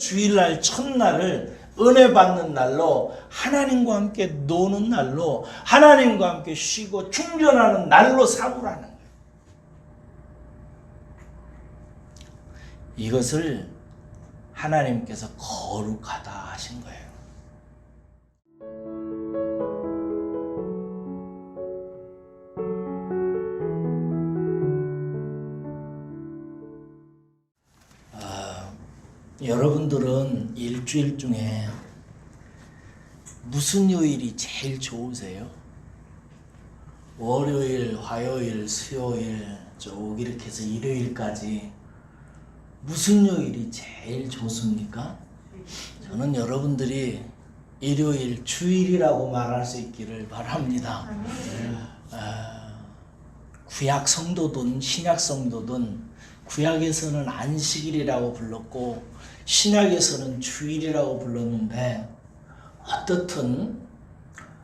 주일날 첫날을 은혜 받는 날로, 하나님과 함께 노는 날로, 하나님과 함께 쉬고 충전하는 날로 삼으라는 거예요. 이것을 하나님께서 거룩하다 하신 거예요. 여러분들은 일주일 중에 무슨 요일이 제일 좋으세요? 월요일, 화요일, 수요일 쭉 이렇게 해서 일요일까지 무슨 요일이 제일 좋습니까? 저는 여러분들이 일요일 주일이라고 말할 수 있기를 바랍니다. 구약 성도든 신약 성도든 구약에서는 안식일이라고 불렀고 신약에서는 주일이라고 불렀는데, 어떻든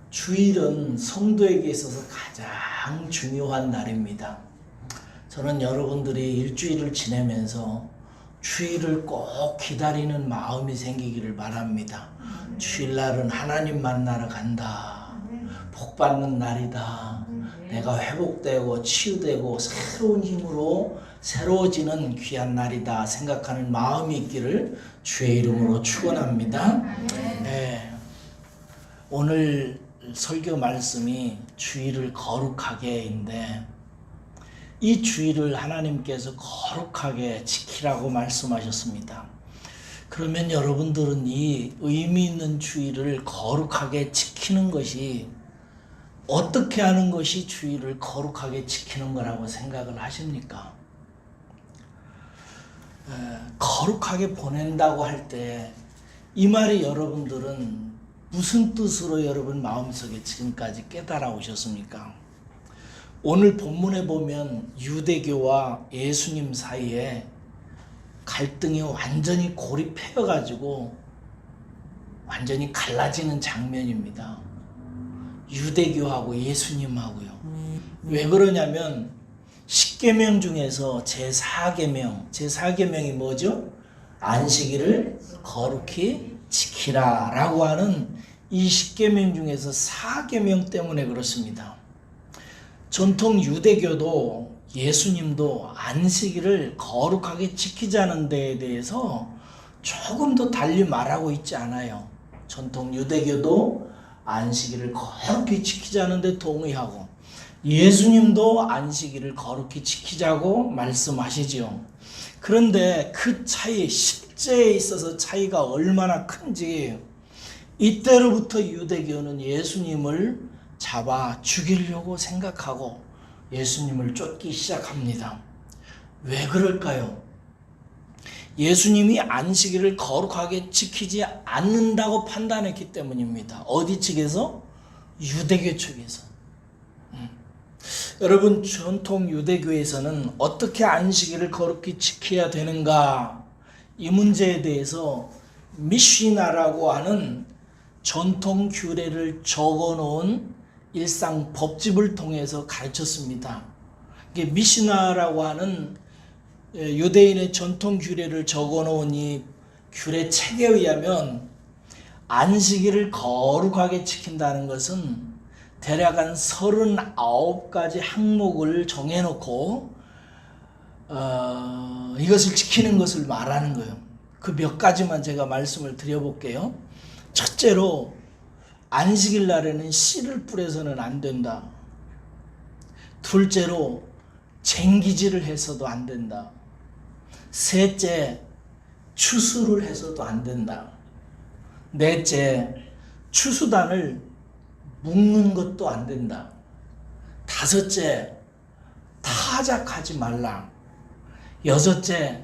주일은 성도에게 있어서 가장 중요한 날입니다. 저는 여러분들이 일주일을 지내면서 주일을 꼭 기다리는 마음이 생기기를 바랍니다. 주일날은 하나님 만나러 간다. 복 받는 날이다. 내가 회복되고 치유되고 새로운 힘으로 새로워지는 귀한 날이다 생각하는 마음이 있기를 주의 이름으로 축원합니다. 네. 오늘 설교 말씀이 주일을 거룩하게인데, 이 주일을 하나님께서 거룩하게 지키라고 말씀하셨습니다. 그러면 여러분들은 이 의미 있는 주일을 거룩하게 지키는 것이, 어떻게 하는 것이 주일을 거룩하게 지키는 거라고 생각을 하십니까? 거룩하게 보낸다고 할 때 이 말이 여러분들은 무슨 뜻으로 여러분 마음속에 지금까지 깨달아 오셨습니까? 오늘 본문에 보면 유대교와 예수님 사이에 갈등이 완전히 고립해 가지고 완전히 갈라지는 장면입니다. 유대교하고 예수님하고요. 왜 그러냐면 10계명 중에서 제4계명이 뭐죠? 안식일을 거룩히 지키라 라고 하는 이 10계명 중에서 4계명 때문에 그렇습니다. 전통 유대교도 예수님도 안식일을 거룩하게 지키자는 데에 대해서 조금도 달리 말하고 있지 않아요. 전통 유대교도 안식일을 거룩히 지키자는 데 동의하고, 예수님도 안식일을 거룩히 지키자고 말씀하시지요. 그런데 그 차이, 실제에 있어서 차이가 얼마나 큰지, 이때로부터 유대교는 예수님을 잡아 죽이려고 생각하고 예수님을 쫓기 시작합니다. 왜 그럴까요? 예수님이 안식일을 거룩하게 지키지 않는다고 판단했기 때문입니다. 어디 측에서? 유대교 측에서. 여러분, 전통 유대교에서는 어떻게 안식일을 거룩히 지켜야 되는가, 이 문제에 대해서 미시나라고 하는 전통 규례를 적어놓은 일상 법집을 통해서 가르쳤습니다. 이게 미시나라고 하는 유대인의 전통 규례를 적어놓은 이 규례 책에 의하면 안식일을 거룩하게 지킨다는 것은 대략 한 39가지 항목을 정해놓고 이것을 지키는 것을 말하는 거예요. 그 몇 가지만 제가 말씀을 드려볼게요. 첫째로, 안식일 날에는 씨를 뿌려서는 안 된다. 둘째로, 쟁기질을 해서도 안 된다. 셋째, 추수를 해서도 안 된다. 넷째, 추수단을 묶는 것도 안 된다. 다섯째, 타작하지 말라. 여섯째,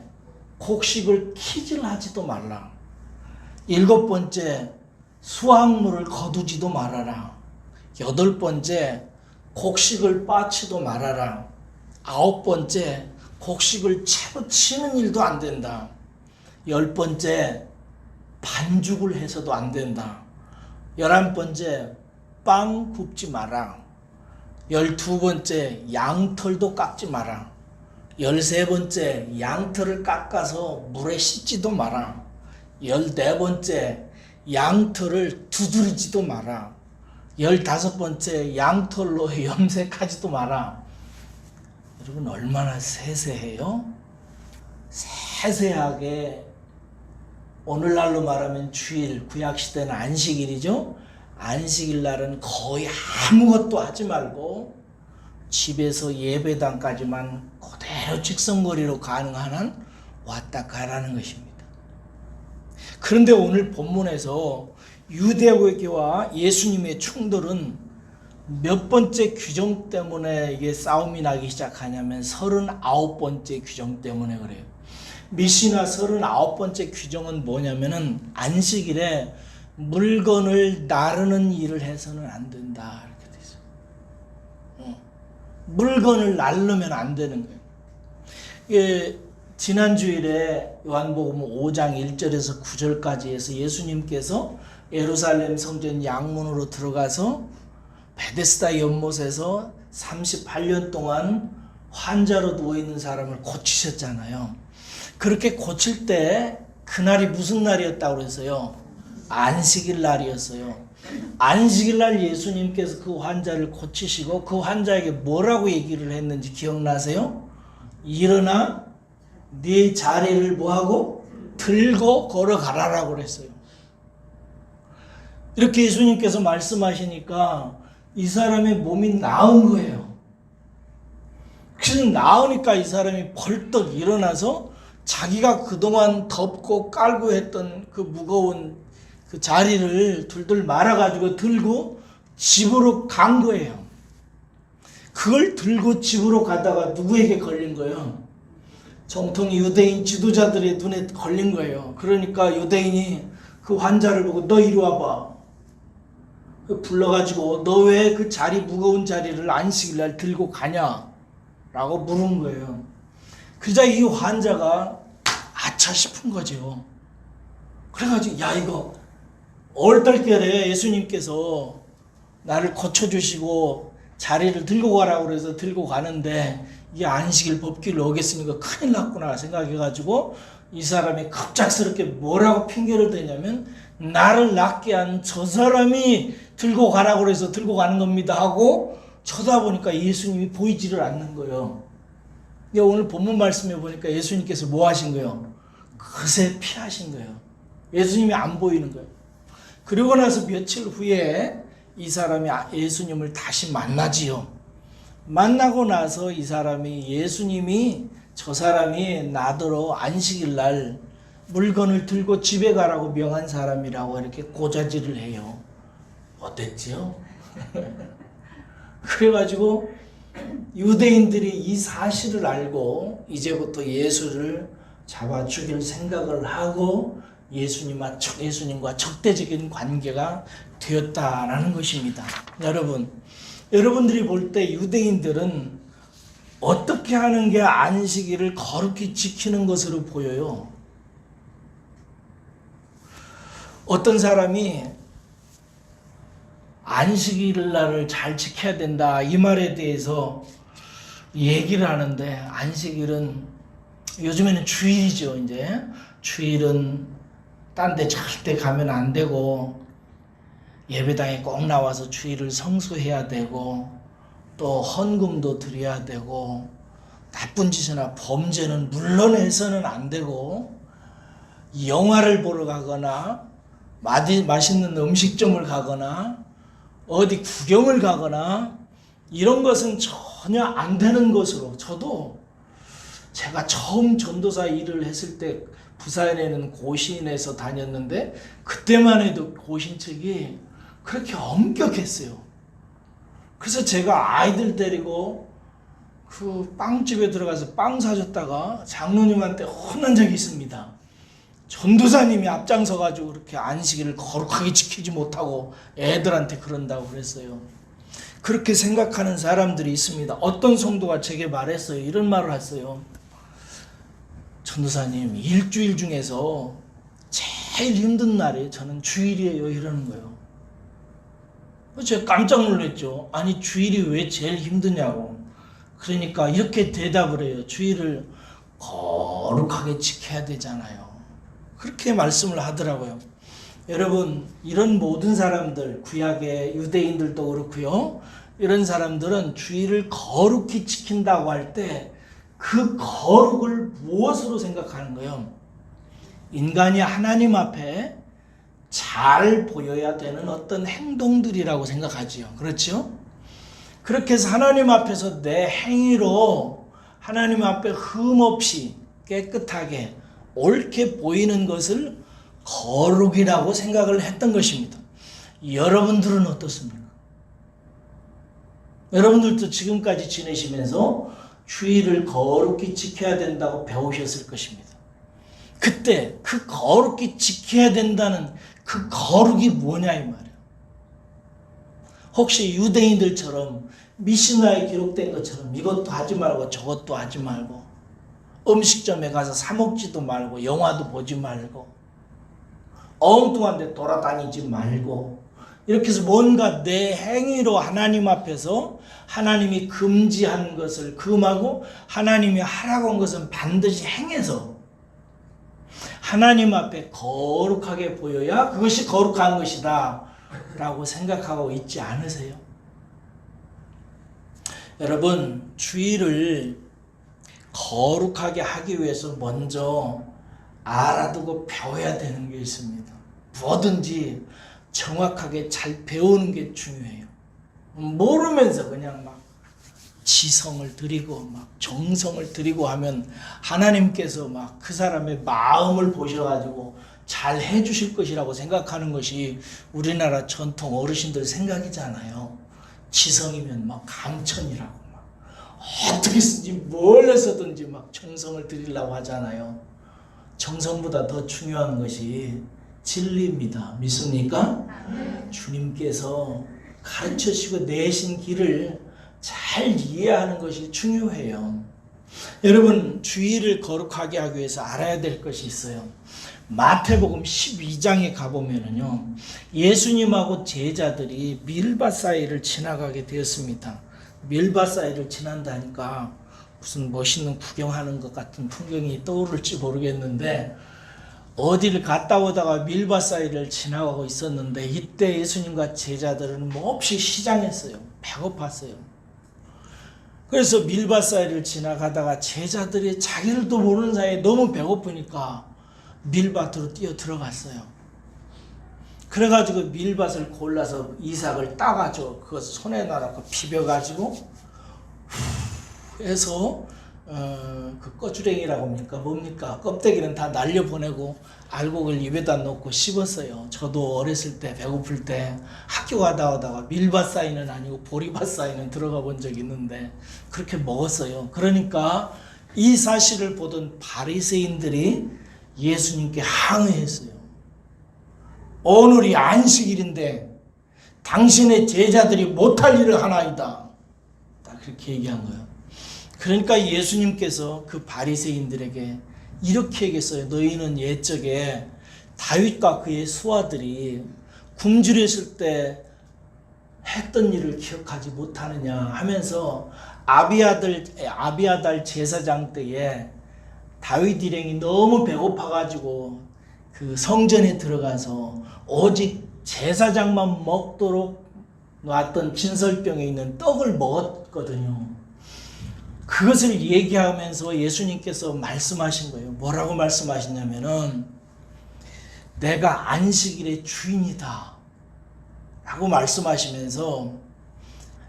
곡식을 키질하지도 말라. 일곱 번째, 수확물을 거두지도 말아라. 여덟 번째, 곡식을 빠치도 말아라. 아홉 번째, 곡식을 채로 치는 일도 안 된다. 열 번째, 반죽을 해서도 안 된다. 11번째, 빵 굽지 마라. 12번째, 양털도 깎지 마라. 13번째, 양털을 깎아서 물에 씻지도 마라. 14번째 양털을 두드리지도 마라. 15번째 양털로 염색하지도 마라. 여러분 얼마나 세세해요? 세세하게 오늘날로 말하면 주일, 구약시대는 안식일이죠. 안식일 날은 거의 아무것도 하지 말고 집에서 예배당까지만 그대로 직선거리로 가능한 한 왔다 가라는 것입니다. 그런데 오늘 본문에서 유대교와 예수님의 충돌은 몇 번째 규정 때문에 이게 싸움이 나기 시작하냐면 39번째 규정 때문에 그래요. 미시나 39번째 규정은 뭐냐면은 안식일에 물건을 나르는 일을 해서는 안 된다 이렇게 돼 있어요. 물건을 나르면 안 되는 거예요. 이게 지난 주일에 요한복음 5장 1절에서 9절까지 해서 예수님께서 예루살렘 성전 양문으로 들어가서 베데스다 연못에서 38년 동안 환자로 누워있는 사람을 고치셨잖아요. 그렇게 고칠 때 그날이 무슨 날이었다고 그랬어요? 안식일 날이었어요. 안식일 날 예수님께서 그 환자를 고치시고 그 환자에게 뭐라고 얘기를 했는지 기억나세요? 일어나 네 자리를 뭐하고? 들고 걸어가라라고 그랬어요. 이렇게 예수님께서 말씀하시니까 이 사람의 몸이 나은 거예요. 그래서 나으니까 이 사람이 벌떡 일어나서 자기가 그동안 덮고 깔고 했던 그 무거운 그 자리를 둘둘 말아가지고 들고 집으로 간 거예요. 그걸 들고 집으로 가다가 누구에게 걸린 거예요? 정통 유대인 지도자들의 눈에 걸린 거예요. 그러니까 유대인이 그 환자를 보고 너 이리 와봐. 불러가지고 너 왜 그 자리 무거운 자리를 안식일날 들고 가냐? 라고 물은 거예요. 그러자 이 환자가 아차 싶은 거죠. 그래가지고 야 이거 얼떨결에 예수님께서 나를 고쳐주시고 자리를 들고 가라고 그래서 들고 가는데 이게 안식일 법규를 어겼으니까 큰일 났구나 생각해가지고 이 사람이 갑작스럽게 뭐라고 핑계를 대냐면 나를 낫게 한 저 사람이 들고 가라고 그래서 들고 가는 겁니다 하고 쳐다보니까 예수님이 보이지를 않는 거예요. 오늘 본문 말씀에 보니까 예수님께서 뭐 하신 거예요? 그새 피하신 거예요. 예수님이 안 보이는 거예요. 그리고 나서 며칠 후에 이 사람이 예수님을 다시 만나지요. 만나고 나서 이 사람이 예수님이 저 사람이 나더러 안식일 날 물건을 들고 집에 가라고 명한 사람이라고 이렇게 고자질을 해요. 어땠지요? 그래가지고 유대인들이 이 사실을 알고 이제부터 예수를 잡아 죽일 생각을 하고 예수님과 적대적인 관계가 되었다라는 것입니다. 여러분들이 볼 때 유대인들은 어떻게 하는 게 안식일을 거룩히 지키는 것으로 보여요? 어떤 사람이 안식일 날을 잘 지켜야 된다 이 말에 대해서 얘기를 하는데 안식일은 요즘에는 주일이죠. 이제 주일은 딴 데 절대 가면 안 되고 예배당에 꼭 나와서 주일을 성수해야 되고 또 헌금도 드려야 되고 나쁜 짓이나 범죄는 물론 해서는 안 되고 영화를 보러 가거나 맛있는 음식점을 가거나 어디 구경을 가거나 이런 것은 전혀 안 되는 것으로 저도 제가 처음 전도사 일을 했을 때 부산에는 고신에서 다녔는데 그때만 해도 고신 측이 그렇게 엄격했어요. 그래서 제가 아이들 데리고 그 빵집에 들어가서 빵 사줬다가 장로님한테 혼난 적이 있습니다. 전도사님이 앞장서가지고 그렇게 안식일을 거룩하게 지키지 못하고 애들한테 그런다고 그랬어요. 그렇게 생각하는 사람들이 있습니다. 어떤 성도가 제게 말했어요. 이런 말을 했어요. 전도사님, 일주일 중에서 제일 힘든 날이 저는 주일이에요. 이러는 거예요. 제가 깜짝 놀랐죠. 아니 주일이 왜 제일 힘드냐고. 그러니까 이렇게 대답을 해요. 주일을 거룩하게 지켜야 되잖아요. 그렇게 말씀을 하더라고요. 여러분, 이런 모든 사람들, 구약의 유대인들도 그렇고요. 이런 사람들은 주일을 거룩히 지킨다고 할 때 그 거룩을 무엇으로 생각하는 거예요? 인간이 하나님 앞에 잘 보여야 되는 어떤 행동들이라고 생각하지요. 그렇죠? 그렇게 해서 하나님 앞에서 내 행위로 하나님 앞에 흠없이 깨끗하게 옳게 보이는 것을 거룩이라고 생각을 했던 것입니다. 여러분들은 어떻습니까? 여러분들도 지금까지 지내시면서 주일을 거룩히 지켜야 된다고 배우셨을 것입니다. 그때 그 거룩히 지켜야 된다는 그 거룩이 뭐냐 이 말이에요. 혹시 유대인들처럼 미시나에 기록된 것처럼 이것도 하지 말고 저것도 하지 말고 음식점에 가서 사 먹지도 말고 영화도 보지 말고 엉뚱한 데 돌아다니지 말고 이렇게 해서 뭔가 내 행위로 하나님 앞에서 하나님이 금지한 것을 금하고 하나님이 하라고 한 것은 반드시 행해서 하나님 앞에 거룩하게 보여야 그것이 거룩한 것이다 라고 생각하고 있지 않으세요? 여러분, 주일을 거룩하게 하기 위해서 먼저 알아두고 배워야 되는 게 있습니다. 뭐든지 정확하게 잘 배우는 게 중요해요. 모르면서 그냥 막 지성을 들이고 막 정성을 들이고 하면 하나님께서 막 그 사람의 마음을 보셔가지고 잘 해주실 것이라고 생각하는 것이 우리나라 전통 어르신들 생각이잖아요. 지성이면 막 감천이라고 막 어떻게 쓰지 뭘 해서든지 막 정성을 들이려고 하잖아요. 정성보다 더 중요한 것이 진리입니다. 믿습니까? 주님께서 가르쳐주시고 내신 길을 잘 이해하는 것이 중요해요. 여러분, 주일을 거룩하게 하기 위해서 알아야 될 것이 있어요. 마태복음 12장에 가보면은요, 예수님하고 제자들이 밀밭 사이를 지나가게 되었습니다. 밀밭 사이를 지난다니까 무슨 멋있는 구경하는 것 같은 풍경이 떠오를지 모르겠는데 어디를 갔다 오다가 밀밭 사이를 지나가고 있었는데 이때 예수님과 제자들은 몹시 시장했어요. 배고팠어요. 그래서 밀밭 사이를 지나가다가 제자들이 자기들도 모르는 사이에 너무 배고프니까 밀밭으로 뛰어 들어갔어요. 그래가지고 밀밭을 골라서 이삭을 따가지고 그것을 손에 놔놓고 비벼가지고 해서 그 꺼주랭이라고 합니까? 뭡니까? 껍데기는 다 날려보내고 알곡을 입에다 넣고 씹었어요. 저도 어렸을 때 배고플 때 학교 가다 오다가 밀밭 사이는 아니고 보리밭 사이는 들어가 본 적이 있는데 그렇게 먹었어요. 그러니까 이 사실을 보던 바리새인들이 예수님께 항의했어요. 오늘이 안식일인데 당신의 제자들이 못할 일을 하나이다. 딱 그렇게 얘기한 거예요. 그러니까 예수님께서 그 바리새인들에게 이렇게 얘기했어요. 너희는 옛적에 다윗과 그의 수하들이 굶주렸을 때 했던 일을 기억하지 못하느냐 하면서 아비아달 제사장 때에 다윗 일행이 너무 배고파가지고 그 성전에 들어가서 오직 제사장만 먹도록 놨던 진설병에 있는 떡을 먹었거든요. 그것을 얘기하면서 예수님께서 말씀하신 거예요. 뭐라고 말씀하시냐면은 내가 안식일의 주인이다 라고 말씀하시면서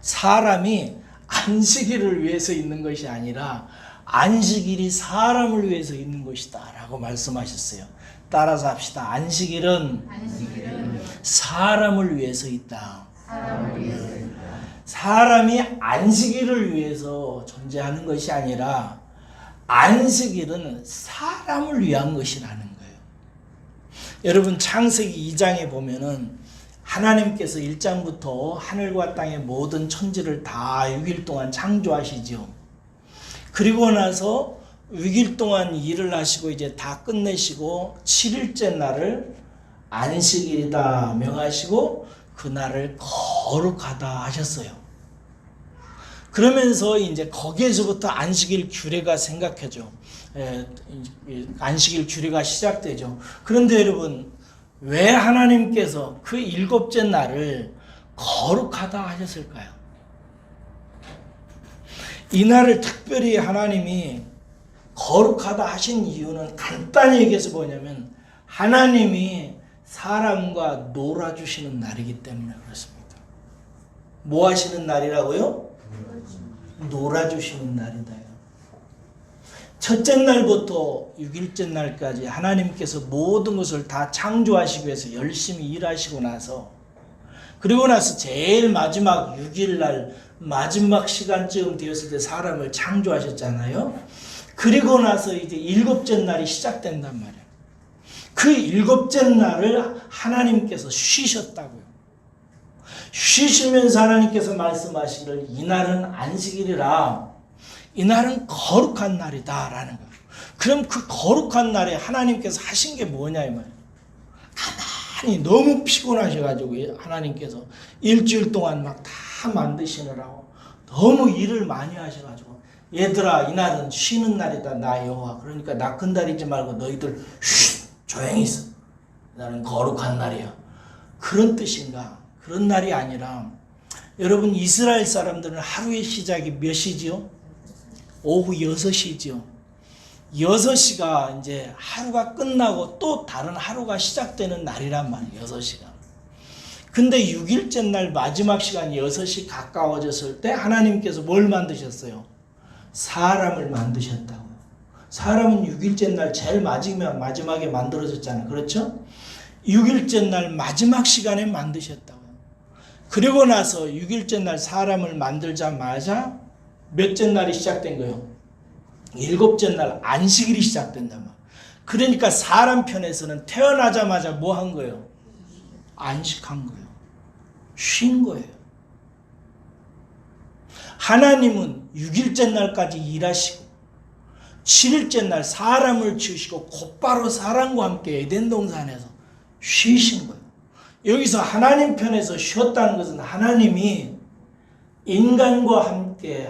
사람이 안식일을 위해서 있는 것이 아니라 안식일이 사람을 위해서 있는 것이다 라고 말씀하셨어요. 따라서 합시다. 안식일은 사람을 위해서 있다. 사람이 안식일을 위해서 존재하는 것이 아니라 안식일은 사람을 위한 것이라는 거예요. 여러분, 창세기 2장에 보면은 하나님께서 1장부터 하늘과 땅의 모든 천지를 다 6일 동안 창조하시죠. 그리고 나서 6일 동안 일을 하시고 이제 다 끝내시고 7일째 날을 안식일이다 명하시고 그날을 거룩하다 하셨어요. 그러면서 이제 거기에서부터 안식일 규례가 생각해져. 안식일 규례가 시작되죠. 그런데 여러분, 왜 하나님께서 그 일곱째 날을 거룩하다 하셨을까요? 이 날을 특별히 하나님이 거룩하다 하신 이유는 간단히 얘기해서 뭐냐면 하나님이 사람과 놀아주시는 날이기 때문에 그렇습니다. 뭐 하시는 날이라고요? 놀아주시는 날이다. 첫째 날부터 6일째 날까지 하나님께서 모든 것을 다 창조하시기 위해서 열심히 일하시고 나서 그리고 나서 제일 마지막 6일 날 마지막 시간쯤 되었을 때 사람을 창조하셨잖아요. 그리고 나서 이제 일곱째 날이 시작된단 말이에요. 그 일곱째 날을 하나님께서 쉬셨다고요. 쉬시면서 하나님께서 말씀하시기를 이 날은 안식일이라 이 날은 거룩한 날이다 라는 거예요. 그럼 그 거룩한 날에 하나님께서 하신 게 뭐냐 이 말이에요. 가만히 너무 피곤하셔가지고 하나님께서 일주일 동안 막 다 만드시느라고 너무 일을 많이 하셔가지고 얘들아 이날은 쉬는 날이다 나 여호와. 그러니까 나끈다리지 말고 너희들 조용히 있어. 나는 거룩한 날이야. 그런 뜻인가? 그런 날이 아니라 여러분 이스라엘 사람들은 하루의 시작이 몇 시지요? 오후 6시지요. 6시가 이제 하루가 끝나고 또 다른 하루가 시작되는 날이란 말이에요. 6시가. 근데 6일째 날 마지막 시간 6시 가까워졌을 때 하나님께서 뭘 만드셨어요? 사람을 만드셨다고요. 사람은 6일째 날 제일 마지막에 만들어졌잖아요. 그렇죠? 6일째 날 마지막 시간에 만드셨다고요. 그리고 나서 6일째 날 사람을 만들자마자 몇째 날이 시작된 거예요? 7째 날 안식일이 시작된단 말이에요. 그러니까 사람 편에서는 태어나자마자 뭐 한 거예요? 안식한 거예요. 쉰 거예요. 하나님은 6일째 날까지 일하시고 7일째 날 사람을 지으시고 곧바로 사람과 함께 에덴 동산에서 쉬신 거예요. 여기서 하나님 편에서 쉬었다는 것은 하나님이 인간과 함께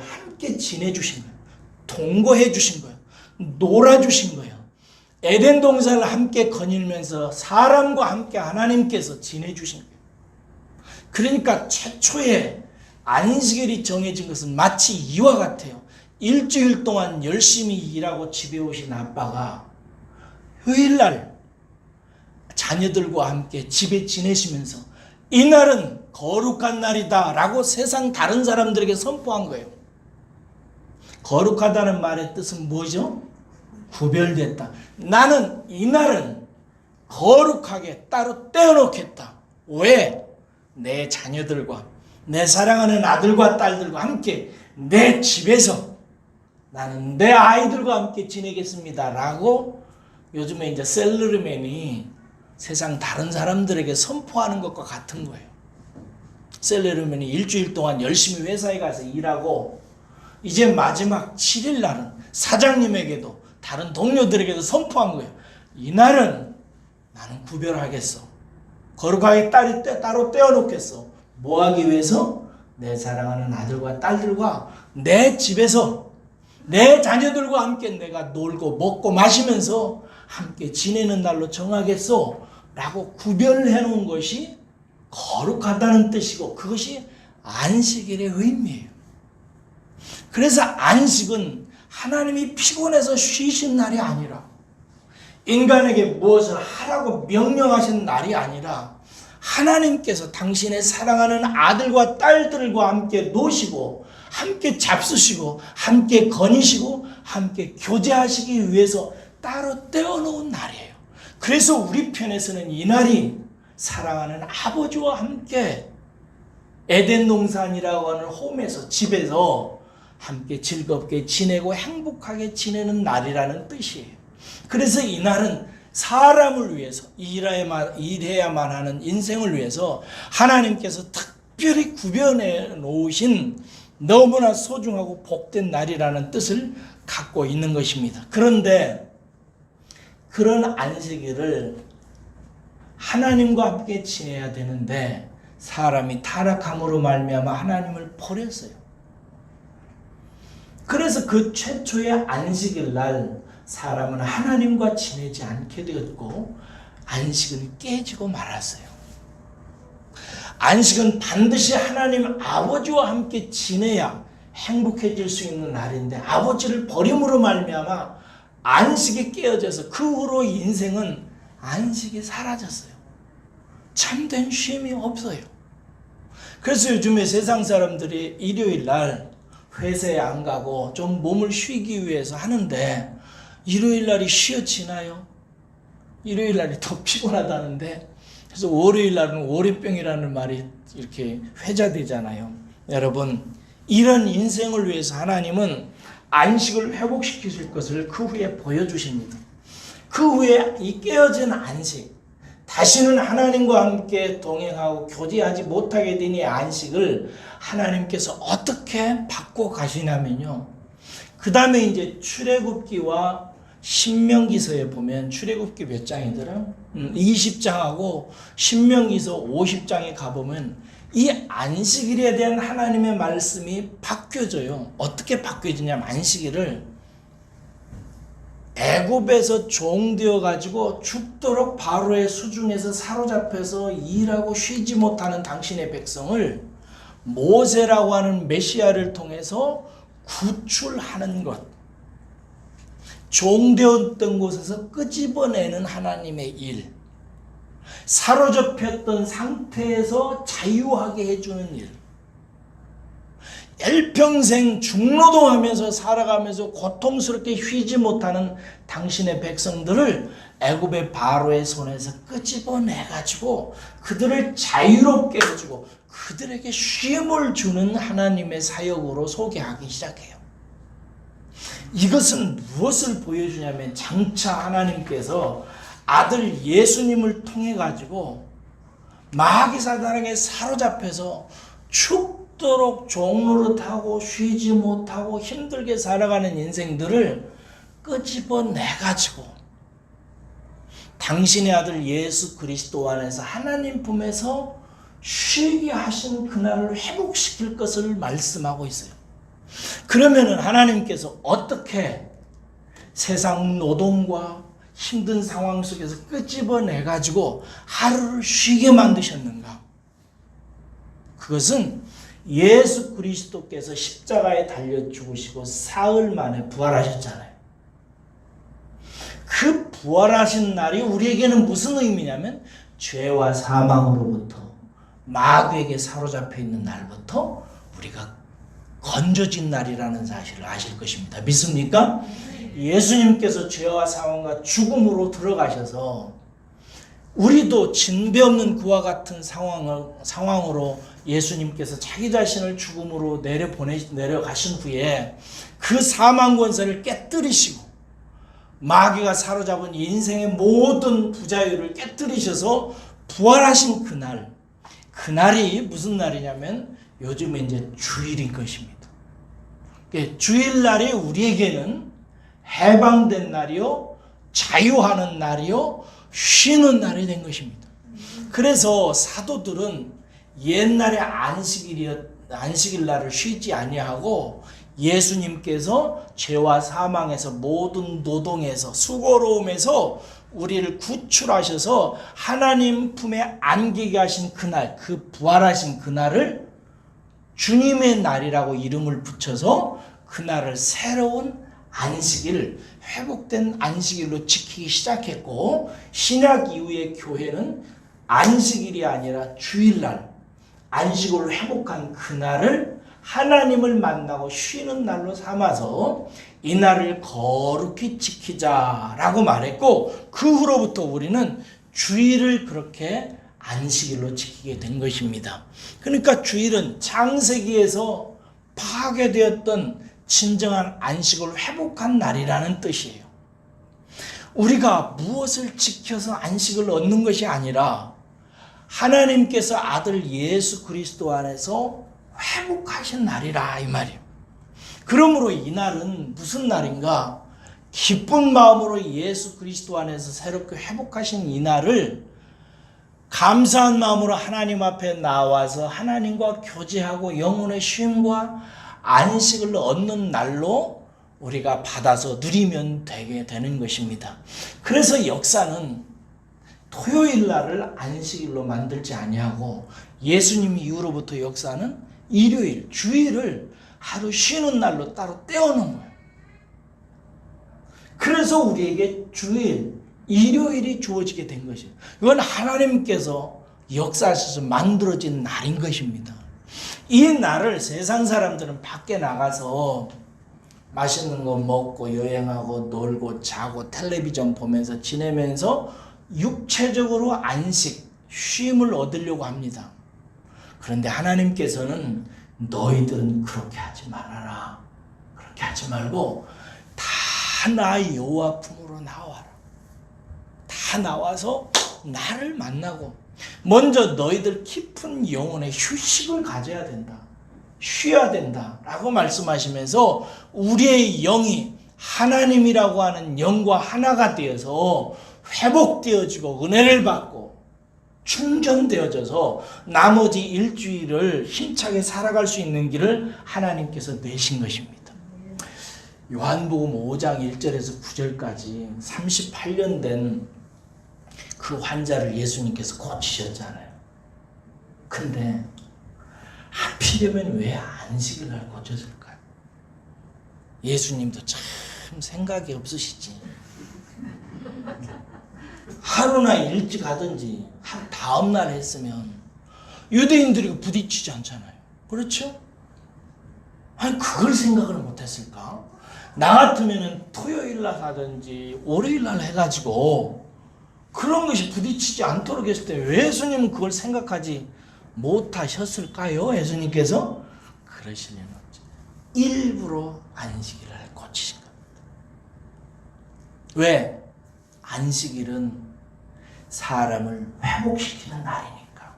지내주신 거예요. 동거해 주신 거예요. 놀아주신 거예요. 에덴 동산을 함께 거닐면서 사람과 함께 하나님께서 지내주신 거예요. 그러니까 최초에 안식일이 정해진 것은 마치 이와 같아요. 일주일 동안 열심히 일하고 집에 오신 아빠가 휴일날 자녀들과 함께 집에 지내시면서 이날은 거룩한 날이다 라고 세상 다른 사람들에게 선포한 거예요. 거룩하다는 말의 뜻은 뭐죠? 구별됐다. 나는 이날은 거룩하게 따로 떼어놓겠다. 왜? 내 자녀들과 내 사랑하는 아들과 딸들과 함께 내 집에서 나는 내 아이들과 함께 지내겠습니다 라고 요즘에 이제 셀러리맨이 세상 다른 사람들에게 선포하는 것과 같은 거예요. 셀러리맨이 일주일 동안 열심히 회사에 가서 일하고 이제 마지막 7일 날은 사장님에게도 다른 동료들에게도 선포한 거예요. 이날은 나는 구별하겠어. 거룩하게 따로 떼어놓겠어. 뭐 하기 위해서? 내 사랑하는 아들과 딸들과 내 집에서 내 자녀들과 함께 내가 놀고 먹고 마시면서 함께 지내는 날로 정하겠어 라고 구별해 놓은 것이 거룩하다는 뜻이고 그것이 안식일의 의미예요. 그래서 안식은 하나님이 피곤해서 쉬신 날이 아니라 인간에게 무엇을 하라고 명령하신 날이 아니라 하나님께서 당신의 사랑하는 아들과 딸들과 함께 노시고 함께 잡수시고 함께 거니시고 함께 교제하시기 위해서 따로 떼어놓은 날이에요. 그래서 우리 편에서는 이 날이 사랑하는 아버지와 함께 에덴 동산이라고 하는 홈에서 집에서 함께 즐겁게 지내고 행복하게 지내는 날이라는 뜻이에요. 그래서 이 날은 사람을 위해서 일해야만 하는 인생을 위해서 하나님께서 특별히 구별해 놓으신 너무나 소중하고 복된 날이라는 뜻을 갖고 있는 것입니다. 그런데 그런 안식일을 하나님과 함께 지내야 되는데 사람이 타락함으로 말미암아 하나님을 버렸어요. 그래서 그 최초의 안식일 날 사람은 하나님과 지내지 않게 되었고 안식은 깨지고 말았어요. 안식은 반드시 하나님 아버지와 함께 지내야 행복해질 수 있는 날인데 아버지를 버림으로 말미암아 안식이 깨어져서 그 후로 인생은 안식이 사라졌어요. 참된 쉼이 없어요. 그래서 요즘에 세상 사람들이 일요일 날 회사에 안 가고 좀 몸을 쉬기 위해서 하는데 일요일 날이 쉬어지나요? 일요일 날이 더 피곤하다는데 그래서 월요일 날은 월요병이라는 말이 이렇게 회자되잖아요. 여러분, 이런 인생을 위해서 하나님은 안식을 회복시키실 것을 그 후에 보여주십니다. 그 후에 이 깨어진 안식, 다시는 하나님과 함께 동행하고 교제하지 못하게 된 이 안식을 하나님께서 어떻게 바꿔 가시냐면요. 그 다음에 이제 출애굽기와 신명기서에 보면 출애굽기 몇 장이더라? 20장하고 신명기서 50장에 가보면 이 안식일에 대한 하나님의 말씀이 바뀌어져요. 어떻게 바뀌어지냐면 안식일을 애굽에서 종되어 가지고 죽도록 바로의 수중에서 사로잡혀서 일하고 쉬지 못하는 당신의 백성을 모세라고 하는 메시아를 통해서 구출하는 것, 종되었던 곳에서 끄집어내는 하나님의 일, 사로잡혔던 상태에서 자유하게 해주는 일, 일평생 중노동하면서 살아가면서 고통스럽게 쉬지 못하는 당신의 백성들을 애굽의 바로의 손에서 끄집어내가지고 그들을 자유롭게 해주고 그들에게 쉼을 주는 하나님의 사역으로 소개하기 시작해요. 이것은 무엇을 보여주냐면 장차 하나님께서 아들 예수님을 통해 가지고 마귀 사단에게 사로잡혀서 죽도록 종노릇하고 쉬지 못하고 힘들게 살아가는 인생들을 끄집어내 가지고 당신의 아들 예수 그리스도 안에서 하나님 품에서 쉬게 하신 그날을 회복시킬 것을 말씀하고 있어요. 그러면은 하나님께서 어떻게 세상 노동과 힘든 상황 속에서 끄집어내 가지고 하루를 쉬게 만드셨는가? 그것은 예수 그리스도께서 십자가에 달려 죽으시고 사흘 만에 부활하셨잖아요. 그 부활하신 날이 우리에게는 무슨 의미냐면 죄와 사망으로부터 마귀에게 사로잡혀 있는 날부터 우리가 건져진 날이라는 사실을 아실 것입니다. 믿습니까? 예수님께서 죄와 사망과 죽음으로 들어가셔서 우리도 진배 없는 그와 같은 상황으로 예수님께서 자기 자신을 죽음으로 내려가신 후에 그 사망 권세를 깨뜨리시고 마귀가 사로잡은 인생의 모든 부자유를 깨뜨리셔서 부활하신 그날, 그날이 무슨 날이냐면 요즘에 이제 주일인 것입니다. 주일날이 우리에게는 해방된 날이요, 자유하는 날이요, 쉬는 날이 된 것입니다. 그래서 사도들은 옛날에 안식일 날을 쉬지 아니하고 예수님께서 죄와 사망에서 모든 노동에서 수고로움에서 우리를 구출하셔서 하나님 품에 안기게 하신 그날, 그 부활하신 그날을 주님의 날이라고 이름을 붙여서 그날을 새로운 안식일, 회복된 안식일로 지키기 시작했고, 신약 이후의 교회는 안식일이 아니라 주일날, 안식을 회복한 그날을 하나님을 만나고 쉬는 날로 삼아서 이 날을 거룩히 지키자라고 말했고, 그 후로부터 우리는 주일을 그렇게 안식일로 지키게 된 것입니다. 그러니까 주일은 창세기에서 파괴되었던 진정한 안식을 회복한 날이라는 뜻이에요. 우리가 무엇을 지켜서 안식을 얻는 것이 아니라 하나님께서 아들 예수 그리스도 안에서 회복하신 날이라 이 말이에요. 그러므로 이 날은 무슨 날인가? 기쁜 마음으로 예수 그리스도 안에서 새롭게 회복하신 이 날을 감사한 마음으로 하나님 앞에 나와서 하나님과 교제하고 영혼의 쉼과 안식을 얻는 날로 우리가 받아서 누리면 되게 되는 것입니다. 그래서 역사는 토요일 날을 안식일로 만들지 아니하고 예수님 이후로부터 역사는 일요일, 주일을 하루 쉬는 날로 따로 떼어놓은 거예요. 그래서 우리에게 주일, 일요일이 주어지게 된 것이에요. 이건 하나님께서 역사하셔서 만들어진 날인 것입니다. 이 날을 세상 사람들은 밖에 나가서 맛있는 거 먹고 여행하고 놀고 자고 텔레비전 보면서 지내면서 육체적으로 안식, 쉼을 얻으려고 합니다. 그런데 하나님께서는 너희들은 그렇게 하지 말아라. 그렇게 하지 말고 다 나의 여호와 품으로 나와라. 다 나와서 나를 만나고 먼저 너희들 깊은 영혼의 휴식을 가져야 된다. 쉬어야 된다 라고 말씀하시면서 우리의 영이 하나님이라고 하는 영과 하나가 되어서 회복되어지고 은혜를 받고 충전되어져서 나머지 일주일을 힘차게 살아갈 수 있는 길을 하나님께서 내신 것입니다. 요한복음 5장 1절에서 9절까지 38년 된 그 환자를 예수님께서 고치셨잖아요. 근데 하필이면 왜 안식일 날 고쳤을까요? 예수님도 참 생각이 없으시지. 하루나 일찍 하든지 다음 날 했으면 유대인들이 부딪히지 않잖아요. 그렇죠? 아니 그걸 생각을 못했을까? 나 같으면 토요일 날 하든지 월요일 날 해가지고 그런 것이 부딪히지 않도록 했을 때 왜 예수님은 그걸 생각하지 못하셨을까요? 예수님께서 그러실 리는 없죠. 일부러 안식일을 고치신 겁니다. 왜? 안식일은 사람을 회복시키는 날이니까,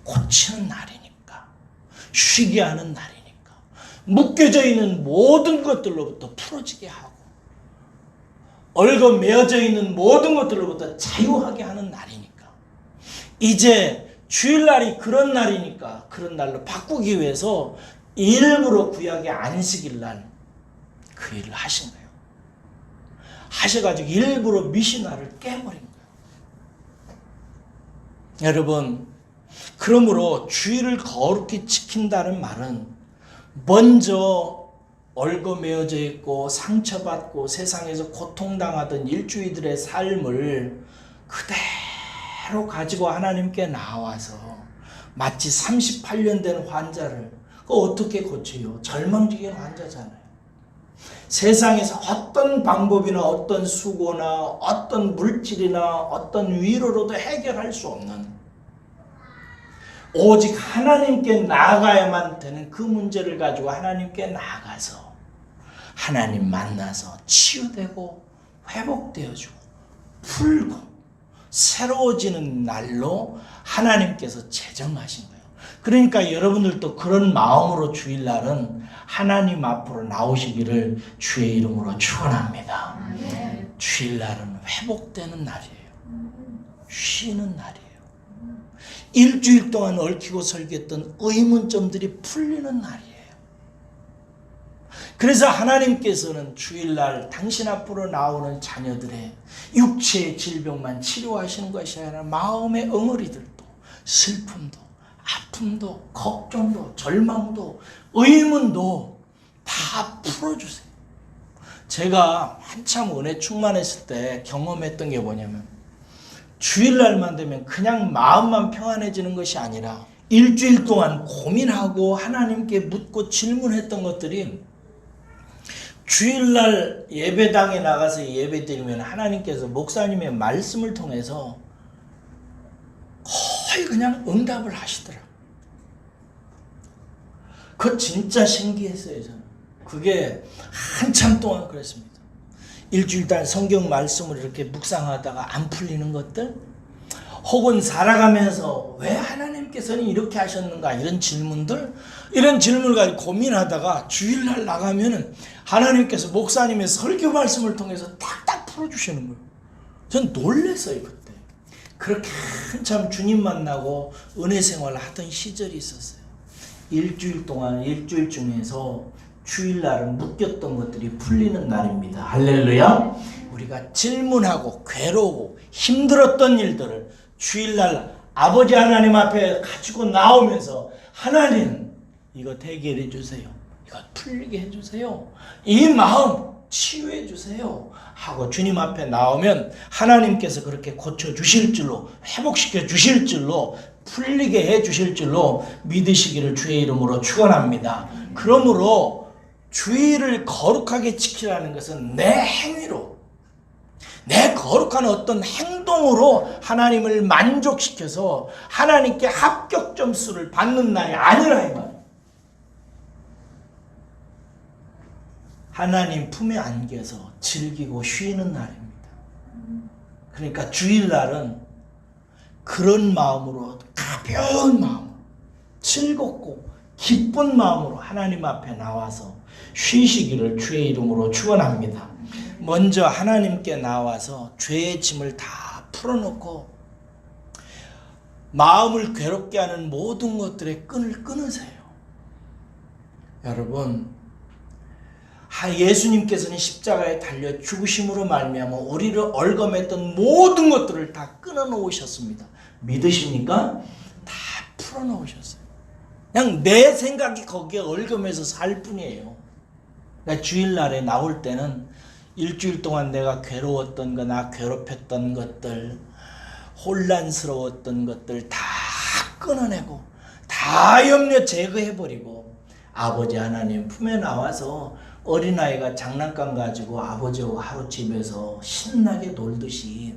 고치는 날이니까, 쉬게 하는 날이니까, 묶여져 있는 모든 것들로부터 풀어지게 하고 얽어매어져 있는 모든 것들로부터 자유하게 하는 날이니까, 이제 주일날이 그런 날이니까 그런 날로 바꾸기 위해서 일부러 구약의 안식일 날 그 일을 하신 거예요. 하셔가지고 일부러 미신화를 깨버린 거예요. 여러분, 그러므로 주일을 거룩히 지킨다는 말은 먼저 얽어매어져 있고 상처받고 세상에서 고통당하던 일주일들의 삶을 그대로 가지고 하나님께 나와서 마치 38년 된 환자를 어떻게 고쳐요? 절망적인 환자잖아요. 세상에서 어떤 방법이나 어떤 수고나 어떤 물질이나 어떤 위로로도 해결할 수 없는, 오직 하나님께 나아가야만 되는 그 문제를 가지고 하나님께 나아가서 하나님 만나서 치유되고 회복되어지고 풀고 새로워지는 날로 하나님께서 제정하신 거예요. 그러니까 여러분들도 그런 마음으로 주일날은 하나님 앞으로 나오시기를 주의 이름으로 축원합니다. 주일날은 회복되는 날이에요. 쉬는 날이에요. 일주일 동안 얽히고 설겼던 의문점들이 풀리는 날이에요. 그래서 하나님께서는 주일날 당신 앞으로 나오는 자녀들의 육체의 질병만 치료하시는 것이 아니라 마음의 엉어리들도, 슬픔도, 아픔도, 걱정도, 절망도, 의문도 다 풀어주세요. 제가 한참 은혜 충만했을 때 경험했던 게 뭐냐면, 주일날만 되면 그냥 마음만 평안해지는 것이 아니라 일주일 동안 고민하고 하나님께 묻고 질문했던 것들이 주일날 예배당에 나가서 예배드리면 하나님께서 목사님의 말씀을 통해서 거의 그냥 응답을 하시더라고요. 그거 진짜 신기했어요. 저는 그게 한참 동안 그랬습니다. 일주일 동안 성경 말씀을 이렇게 묵상하다가 안 풀리는 것들, 혹은 살아가면서 왜 하나님께서는 이렇게 하셨는가, 이런 질문을 가지고 고민하다가 주일날 나가면은 하나님께서 목사님의 설교 말씀을 통해서 딱딱 풀어주시는 거예요. 전 놀랐어요. 그때 그렇게 한참 주님 만나고 은혜 생활을 하던 시절이 있었어요. 일주일 동안 일주일 중에서 주일날은 묶였던 것들이 풀리는 날입니다. 할렐루야. 우리가 질문하고 괴로우고 힘들었던 일들을 주일날 아버지 하나님 앞에 가지고 나오면서 하나님 이거 해결해 주세요. 이거 풀리게 해주세요. 이 마음 치유해 주세요. 하고 주님 앞에 나오면 하나님께서 그렇게 고쳐주실 줄로, 회복시켜 주실 줄로, 풀리게 해 주실 줄로 믿으시기를 주의 이름으로 축원합니다. 그러므로 주의를 거룩하게 지키라는 것은 내 행위로, 내 거룩한 어떤 행동으로 하나님을 만족시켜서 하나님께 합격 점수를 받는 날이 아니라 이 말이에요. 하나님 품에 안겨서 즐기고 쉬는 날입니다. 그러니까 주일날은 그런 마음으로, 가벼운 마음으로, 즐겁고 기쁜 마음으로 하나님 앞에 나와서 쉬시기를 주의 이름으로 축원합니다. 먼저 하나님께 나와서 죄의 짐을 다 풀어놓고 마음을 괴롭게 하는 모든 것들의 끈을 끊으세요. 여러분, 예수님께서는 십자가에 달려 죽으심으로 말미암아 우리를 얽어맸던 모든 것들을 다 끊어놓으셨습니다. 믿으십니까? 다 풀어놓으셨어요. 그냥 내 생각이 거기에 얽어매서 살 뿐이에요. 그러니까 주일날에 나올 때는 일주일 동안 내가 괴로웠던 거나 괴롭혔던 것들, 혼란스러웠던 것들 다 끊어내고 다 염려 제거해버리고 아버지 하나님 품에 나와서 어린아이가 장난감 가지고 아버지하고 하루 집에서 신나게 놀듯이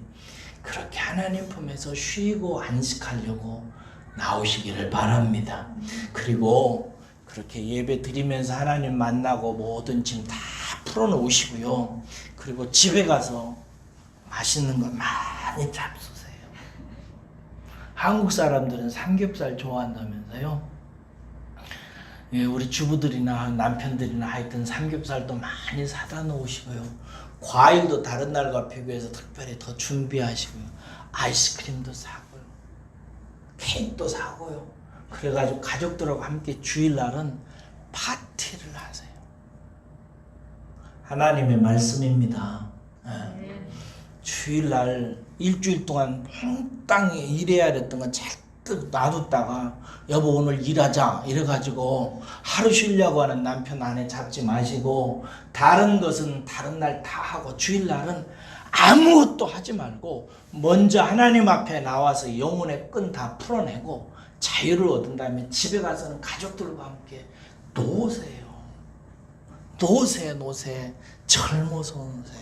그렇게 하나님 품에서 쉬고 안식하려고 나오시기를 바랍니다. 그리고 그렇게 예배 드리면서 하나님 만나고 모든 짐 다 풀어놓으시고요. 그리고 집에 가서 맛있는 거 많이 잡수세요. 한국 사람들은 삼겹살 좋아한다면서요. 예, 우리 주부들이나 남편들이나 하여튼 삼겹살도 많이 사다 놓으시고요. 과일도 다른 날과 비교해서 특별히 더 준비하시고요. 아이스크림도 사고요. 케이크도 사고요. 그래가지고 가족들하고 함께 주일날은 파티를 하세요. 하나님의 말씀입니다. 예. 주일날 일주일 동안 몽땅 일해야 됐던 건 잔뜩 놔뒀다가 여보 오늘 일하자 이래가지고 하루 쉬려고 하는 남편 아내 잡지 마시고 다른 것은 다른 날 다 하고 주일날은 아무것도 하지 말고 먼저 하나님 앞에 나와서 영혼의 끈 다 풀어내고 자유를 얻은 다음에 집에 가서는 가족들과 함께 노세요. 노세 젊어서 노세.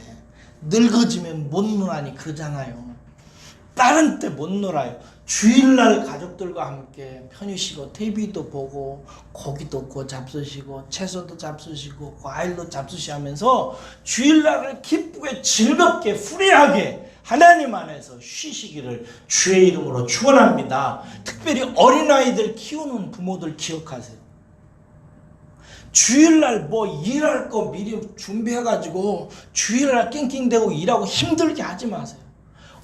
늙어지면 못 노라니 그러잖아요. 다른 때 못 놀아요. 주일날 가족들과 함께 편히 쉬고 TV도 보고 고기도 구워 잡수시고 채소도 잡수시고 과일도 잡수시하면서 주일날을 기쁘게 즐겁게 후레하게 하나님 안에서 쉬시기를 주의 이름으로 축원합니다. 특별히 어린아이들 키우는 부모들 기억하세요. 주일날 뭐 일할 거 미리 준비해가지고 주일날 낑낑대고 일하고 힘들게 하지 마세요.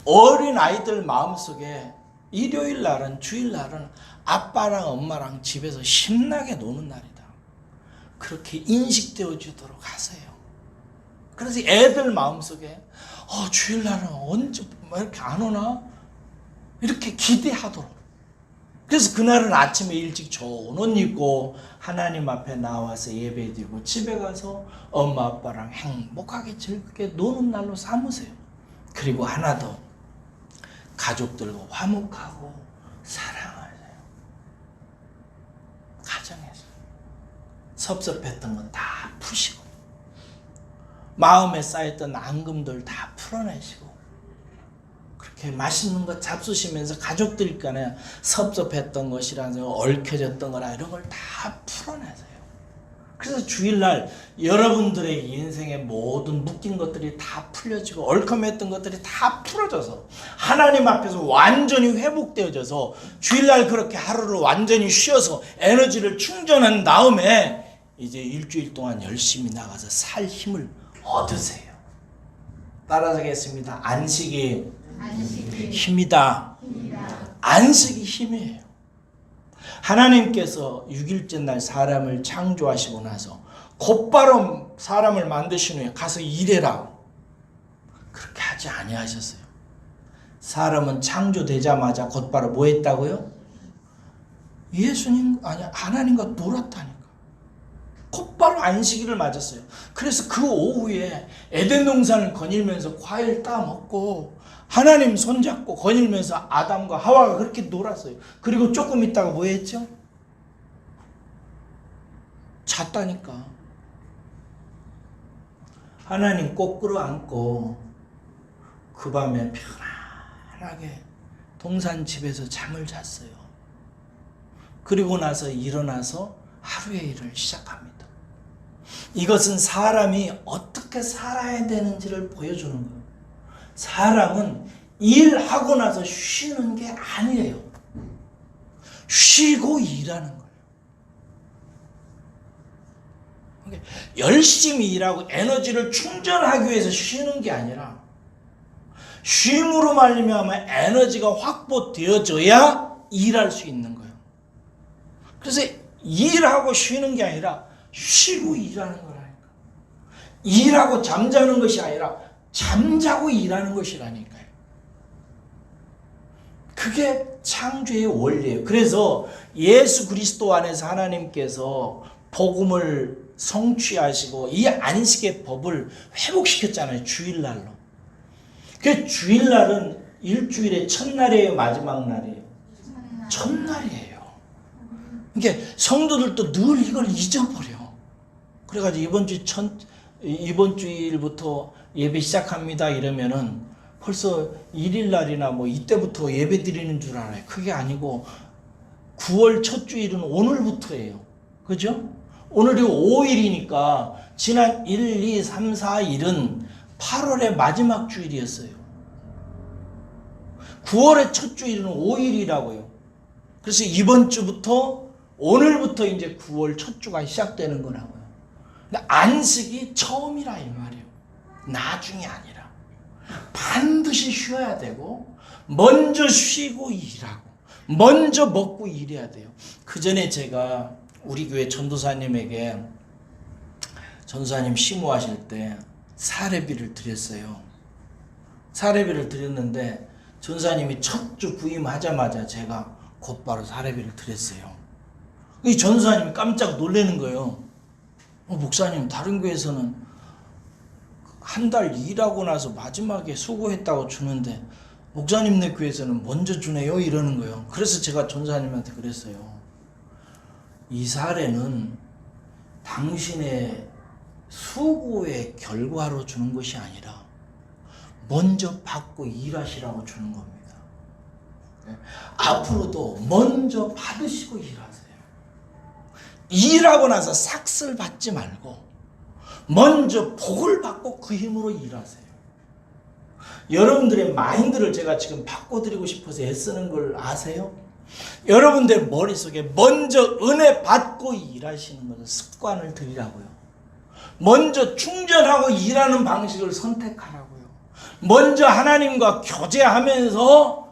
어린아이들 마음속에 일요일날은 주일날은 아빠랑 엄마랑 집에서 신나게 노는 날이다. 그렇게 인식되어 주도록 하세요. 그래서 애들 마음속에 주일날은 언제 이렇게 안 오나? 이렇게 기대하도록. 그래서 그날은 아침에 일찍 좋은 옷 입고 하나님 앞에 나와서 예배드리고 집에 가서 엄마 아빠랑 행복하게 즐겁게 노는 날로 삼으세요. 그리고 하나 더, 가족들과 화목하고 사랑하세요. 가정에서 섭섭했던 건 다 푸시고 마음에 쌓였던 앙금들 다 풀어내시고 그렇게 맛있는 거 잡수시면서 가족들 간에 섭섭했던 것이라서 얽혀졌던 거라 이런 걸 다 풀어내세요. 그래서 주일날 여러분들의 인생의 모든 묶인 것들이 다 풀려지고 얼컴했던 것들이 다 풀어져서 하나님 앞에서 완전히 회복되어져서 주일날 그렇게 하루를 완전히 쉬어서 에너지를 충전한 다음에 이제 일주일 동안 열심히 나가서 살 힘을 얻으세요. 따라하겠습니다. 안식이 힘이다. 안식이 힘이에요. 하나님께서 6일째 날 사람을 창조하시고 나서 곧바로 사람을 만드신 후에 가서 일해라, 그렇게 하지 아니하셨어요. 사람은 창조되자마자 곧바로 뭐 했다고요? 하나님과 놀았다니까. 곧바로 안식일을 맞았어요. 그래서 그 오후에 에덴 동산을 거닐면서 과일 따먹고 하나님 손잡고 거닐면서 아담과 하와가 그렇게 놀았어요. 그리고 조금 있다가 뭐 했죠? 잤다니까. 하나님 꼭 끌어안고 그 밤에 편안하게 동산 집에서 잠을 잤어요. 그리고 나서 일어나서 하루의 일을 시작합니다. 이것은 사람이 어떻게 살아야 되는지를 보여주는 거예요. 사람은 일하고 나서 쉬는 게 아니에요. 쉬고 일하는 거예요. 열심히 일하고 에너지를 충전하기 위해서 쉬는 게 아니라 쉼으로 말미암아 에너지가 확보되어져야 일할 수 있는 거예요. 그래서 일하고 쉬는 게 아니라 쉬고 일하는 거라니까. 일하고 잠자는 것이 아니라 잠자고 일하는 것이라니까요. 그게 창조의 원리예요. 그래서 예수 그리스도 안에서 하나님께서 복음을 성취하시고 이 안식의 법을 회복시켰잖아요. 주일날로. 그 주일날은 일주일의 첫날이에요, 마지막 날이에요? 첫날이에요. 이게 성도들도 늘 이걸 잊어버려. 그래가지고 이번 주일부터 예배 시작합니다 이러면은 벌써 1일날이나 뭐 이때부터 예배 드리는 줄 알아요. 그게 아니고 9월 첫 주일은 오늘부터예요. 그죠? 오늘이 5일이니까 지난 1, 2, 3, 4일은 8월의 마지막 주일이었어요. 9월의 첫 주일은 5일이라고요. 그래서 이번 주부터 오늘부터 이제 9월 첫 주가 시작되는 거라고요. 근데 안식이 처음이라 이 말이에요. 나중이 아니라. 반드시 쉬어야 되고 먼저 쉬고 일하고 먼저 먹고 일해야 돼요. 그 전에 제가 우리 교회 전도사님에게 전도사님 심호하실 때 사례비를 드렸어요. 사례비를 드렸는데 전도사님이 첫 주 부임하자마자 제가 곧바로 사례비를 드렸어요. 이 전도사님이 깜짝 놀라는 거예요. 목사님, 다른 교회에서는 한 달 일하고 나서 마지막에 수고했다고 주는데 목사님네 교회에서는 먼저 주네요 이러는 거예요. 그래서 제가 전도사님한테 그랬어요. 이 사례는 당신의 수고의 결과로 주는 것이 아니라 먼저 받고 일하시라고 주는 겁니다. 앞으로도 먼저 받으시고 일하세요. 일하고 나서 삭슬 받지 말고 먼저 복을 받고 그 힘으로 일하세요. 여러분들의 마인드를 제가 지금 바꿔드리고 싶어서 애쓰는 걸 아세요? 여러분들 머릿속에 먼저 은혜 받고 일하시는 것을 습관을 들이라고요. 먼저 충전하고 일하는 방식을 선택하라고요. 먼저 하나님과 교제하면서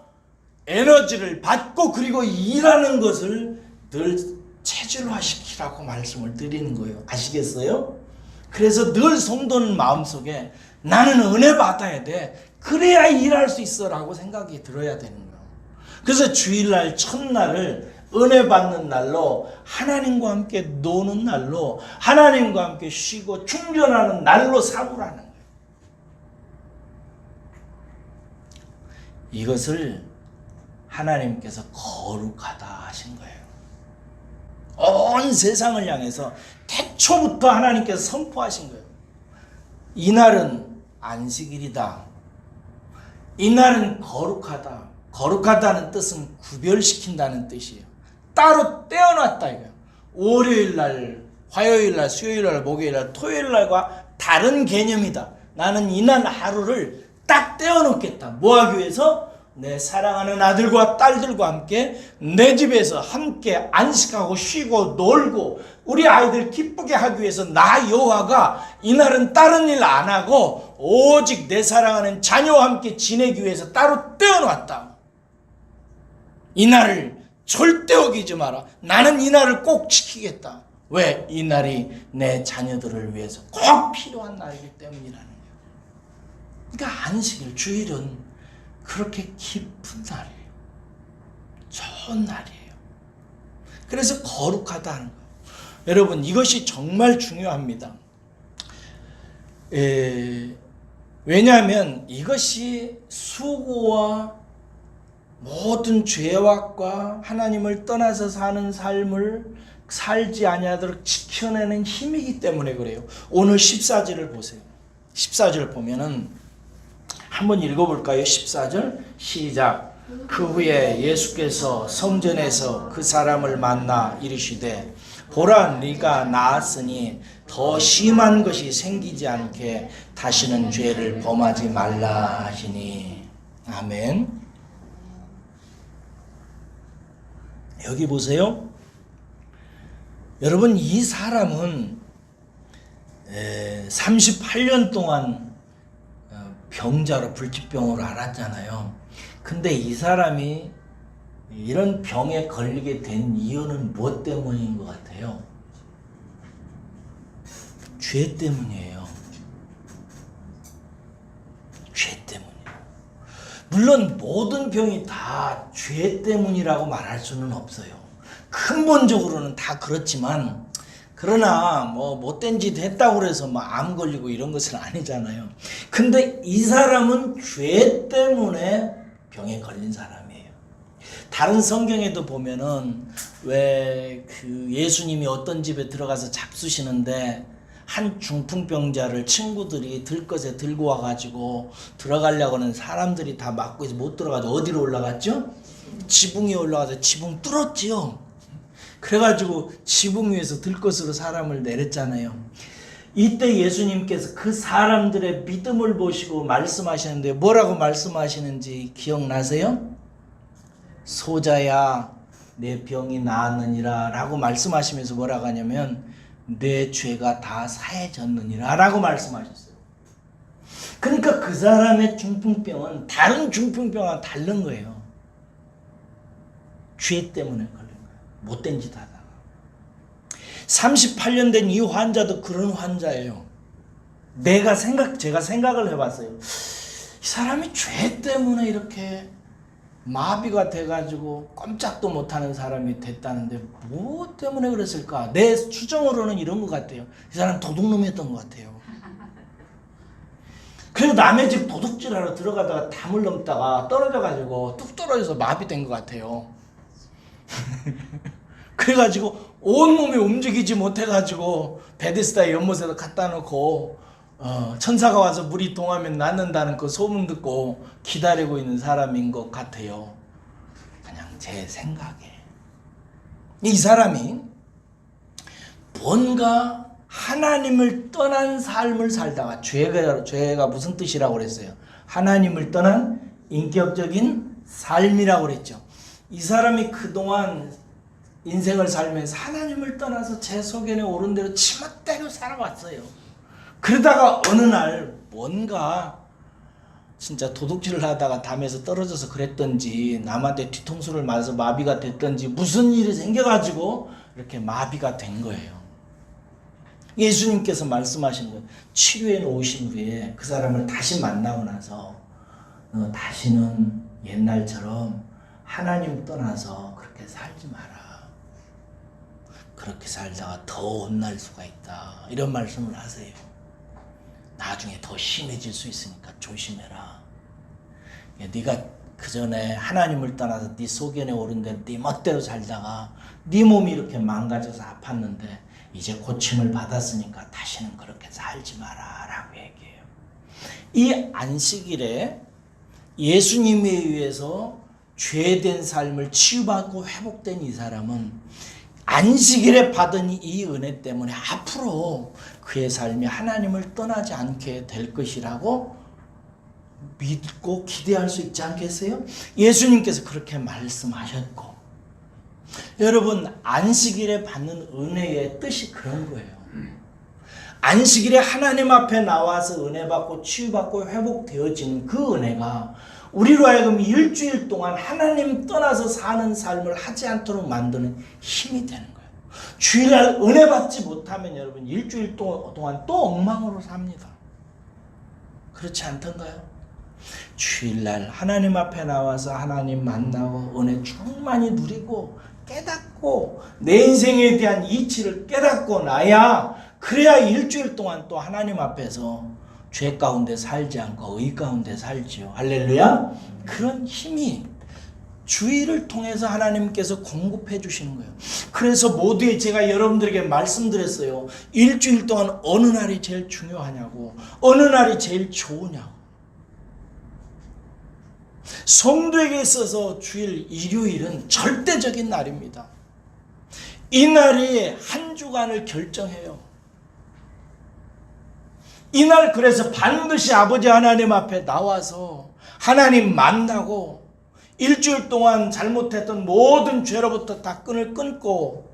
에너지를 받고 그리고 일하는 것을 늘 체질화시키라고 말씀을 드리는 거예요. 아시겠어요? 그래서 늘 성도는 마음속에 나는 은혜 받아야 돼. 그래야 일할 수 있어 라고 생각이 들어야 되는 거예요. 그래서 주일날 첫날을 은혜 받는 날로 하나님과 함께 노는 날로 하나님과 함께 쉬고 충전하는 날로 삼으라는 거예요. 이것을 하나님께서 거룩하다 하신 거예요. 온 세상을 향해서 태초부터 하나님께서 선포하신 거예요. 이날은 안식일이다. 이날은 거룩하다. 거룩하다는 뜻은 구별시킨다는 뜻이에요. 따로 떼어놨다 이거예요. 월요일날, 화요일날, 수요일날, 목요일날, 토요일날과 다른 개념이다. 나는 이날 하루를 딱 떼어놓겠다. 뭐 하기 위해서? 내 사랑하는 아들과 딸들과 함께 내 집에서 함께 안식하고 쉬고 놀고 우리 아이들 기쁘게 하기 위해서 나 여호와가 이날은 다른 일 안 하고 오직 내 사랑하는 자녀와 함께 지내기 위해서 따로 떼어놨다. 이날을 절대 어기지 마라. 나는 이 날을 꼭 지키겠다. 왜? 이 날이 내 자녀들을 위해서 꼭 필요한 날이기 때문이라는 거예요. 그러니까 안식일, 주일은 그렇게 깊은 날이에요. 좋은 날이에요. 그래서 거룩하다는 거예요. 여러분, 이것이 정말 중요합니다. 왜냐하면 이것이 수고와 모든 죄악과 하나님을 떠나서 사는 삶을 살지 아니하도록 지켜내는 힘이기 때문에 그래요. 오늘 14절을 보세요. 14절 보면은 한번 읽어볼까요? 14절 시작. 그 후에 예수께서 성전에서 그 사람을 만나 이르시되 보라, 네가 나았으니 더 심한 것이 생기지 않게 다시는 죄를 범하지 말라 하시니. 아멘. 여기 보세요. 여러분, 이 사람은 38년 동안 병자로 불치병으로 앓았잖아요. 근데 이 사람이 이런 병에 걸리게 된 이유는 무엇 때문인 것 같아요? 죄 때문이에요. 죄 때문이에요. 물론 모든 병이 다 죄 때문이라고 말할 수는 없어요. 근본적으로는 다 그렇지만, 그러나 뭐 못된 짓 했다고 해서 뭐 암 걸리고 이런 것은 아니잖아요. 근데 이 사람은 죄 때문에 병에 걸린 사람이에요. 다른 성경에도 보면은 왜 그 예수님이 어떤 집에 들어가서 잡수시는데 한 중풍병자를 친구들이 들것에 들고 와가지고 들어가려고 하는 사람들이 다 막고 있어 못 들어가서 어디로 올라갔죠? 지붕 위에 올라가서 지붕 뚫었지요. 그래가지고 지붕 위에서 들것으로 사람을 내렸잖아요. 이때 예수님께서 그 사람들의 믿음을 보시고 말씀하시는데 뭐라고 말씀하시는지 기억나세요? 소자야, 내 병이 나았느니라 라고 말씀하시면서 뭐라고 하냐면 내 죄가 다 사해졌느니라 라고 말씀하셨어요. 그러니까 그 사람의 중풍병은 다른 중풍병과 다른 거예요. 죄 때문에 걸린 거예요. 못된 짓 하다가. 38년 된 이 환자도 그런 환자예요. 제가 생각을 해봤어요. 이 사람이 죄 때문에 이렇게 마비가 돼가지고 꼼짝도 못하는 사람이 됐다는데 뭐 때문에 그랬을까? 내 추정으로는 이런 것 같아요. 이 사람 도둑놈이었던 것 같아요. 그래서 남의 집 도둑질하러 들어가다가 담을 넘다가 떨어져가지고 뚝 떨어져서 마비된 것 같아요. 그래가지고 온몸이 움직이지 못해가지고 베데스다의 연못에서 갖다 놓고 천사가 와서 물이 동하면 낫는다는 그 소문 듣고 기다리고 있는 사람인 것 같아요. 그냥 제 생각에. 이 사람이 뭔가 하나님을 떠난 삶을 살다가 죄가 무슨 뜻이라고 그랬어요? 하나님을 떠난 인격적인 삶이라고 그랬죠. 이 사람이 그동안 인생을 살면서 하나님을 떠나서 제 소견에 오른 대로 치멋대로 살아왔어요. 그러다가 어느 날 뭔가 진짜 도둑질을 하다가 담에서 떨어져서 그랬던지 남한테 뒤통수를 맞아서 마비가 됐던지 무슨 일이 생겨가지고 이렇게 마비가 된 거예요. 예수님께서 말씀하신 거예요. 치료해 놓으신 후에 그 사람을 다시 만나고 나서 너 다시는 옛날처럼 하나님 떠나서 그렇게 살지 마라. 그렇게 살다가 더 혼날 수가 있다. 이런 말씀을 하세요. 나중에 더 심해질 수 있으니까 조심해라. 네가 그 전에 하나님을 떠나서 네 소견에 오른 대로 네 멋대로 살다가 네 몸이 이렇게 망가져서 아팠는데 이제 고침을 받았으니까 다시는 그렇게 살지 마라 라고 얘기해요. 이 안식일에 예수님에 의해서 죄된 삶을 치유받고 회복된 이 사람은 안식일에 받은 이 은혜 때문에 앞으로 그의 삶이 하나님을 떠나지 않게 될 것이라고 믿고 기대할 수 있지 않겠어요? 예수님께서 그렇게 말씀하셨고, 여러분 안식일에 받는 은혜의 뜻이 그런 거예요. 안식일에 하나님 앞에 나와서 은혜 받고 치유받고 회복되어지는 그 은혜가 우리로 하여금 일주일 동안 하나님 떠나서 사는 삶을 하지 않도록 만드는 힘이 되는 거예요. 주일날 은혜 받지 못하면 여러분 일주일 동안 또 엉망으로 삽니다. 그렇지 않던가요? 주일날 하나님 앞에 나와서 하나님 만나고 은혜 충만히 누리고 깨닫고 내 인생에 대한 이치를 깨닫고 나야 그래야 일주일 동안 또 하나님 앞에서 죄 가운데 살지 않고 의 가운데 살지요. 할렐루야. 그런 힘이 주일을 통해서 하나님께서 공급해 주시는 거예요. 그래서 모두에 제가 여러분들에게 말씀드렸어요. 일주일 동안 어느 날이 제일 중요하냐고, 어느 날이 제일 좋으냐고. 성도에게 있어서 주일, 일요일은 절대적인 날입니다. 이 날이 한 주간을 결정해요. 이날 그래서 반드시 아버지 하나님 앞에 나와서 하나님 만나고 일주일 동안 잘못했던 모든 죄로부터 다 끈을 끊고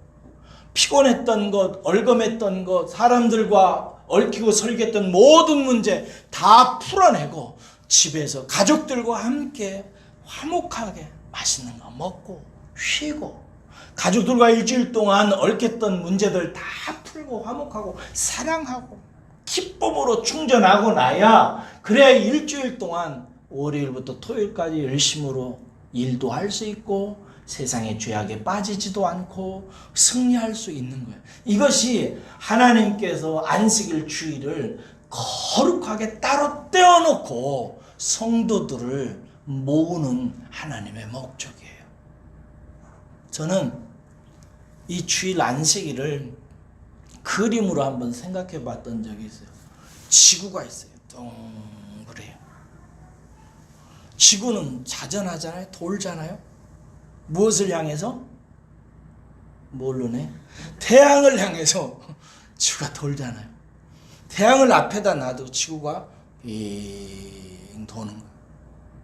피곤했던 것, 얼검했던 것, 사람들과 얽히고 설겼던 모든 문제 다 풀어내고 집에서 가족들과 함께 화목하게 맛있는 거 먹고 쉬고 가족들과 일주일 동안 얽혔던 문제들 다 풀고 화목하고 사랑하고 기쁨으로 충전하고 나야 그래야 일주일 동안 월요일부터 토요일까지 열심으로 일도 할 수 있고 세상의 죄악에 빠지지도 않고 승리할 수 있는 거예요. 이것이 하나님께서 안식일 주일을 거룩하게 따로 떼어놓고 성도들을 모으는 하나님의 목적이에요. 저는 이 주일 안식일을 그림으로 한번 생각해 봤던 적이 있어요. 지구가 있어요. 동그래요. 지구는 자전하잖아요. 돌잖아요. 무엇을 향해서? 모르네. 태양을 향해서 지구가 돌잖아요. 태양을 앞에다 놔도 지구가 빙 도는 거예요.